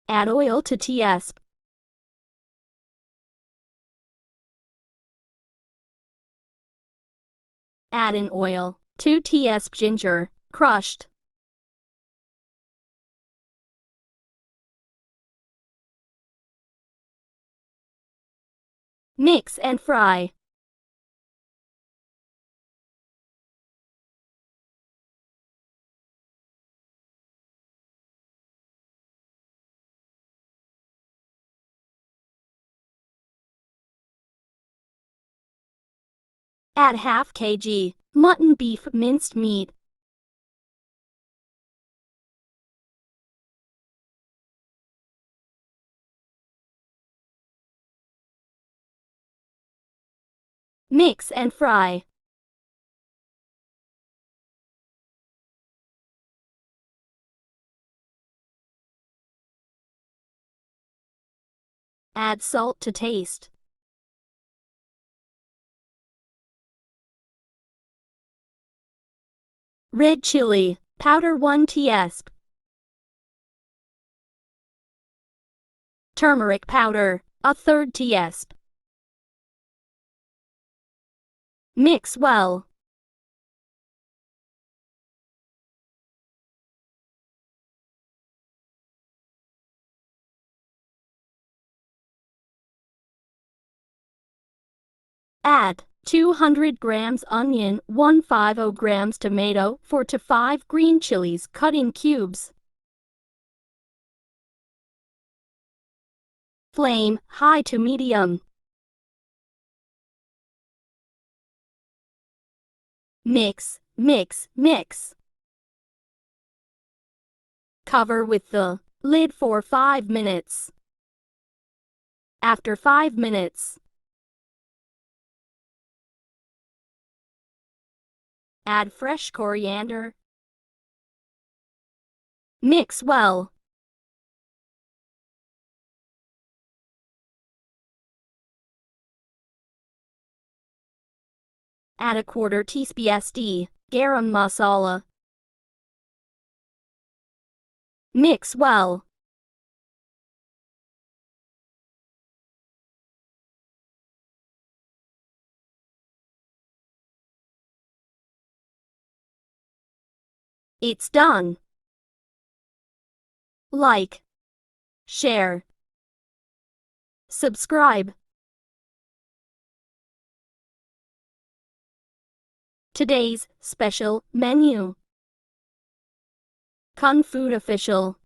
Add oil to taste. Add in oil, 2 teaspoons ginger, crushed. Mix and fry. Add half kg mutton beef minced meat. Mix and fry. Add salt to taste. Red chili powder 1 teaspoon. Turmeric powder, 1/3 teaspoon. Mix well. Add 200 grams onion, 150 grams tomato, 4 to 5 green chilies cut in cubes. Flame high to medium. Mix, mix, mix. Cover with the lid for 5 minutes. After 5 minutes, add fresh coriander. Mix well. Add a 1/4 teaspoon garam masala. Mix well. It's done. Like, share, subscribe. Today's special menu. Kun Food Official.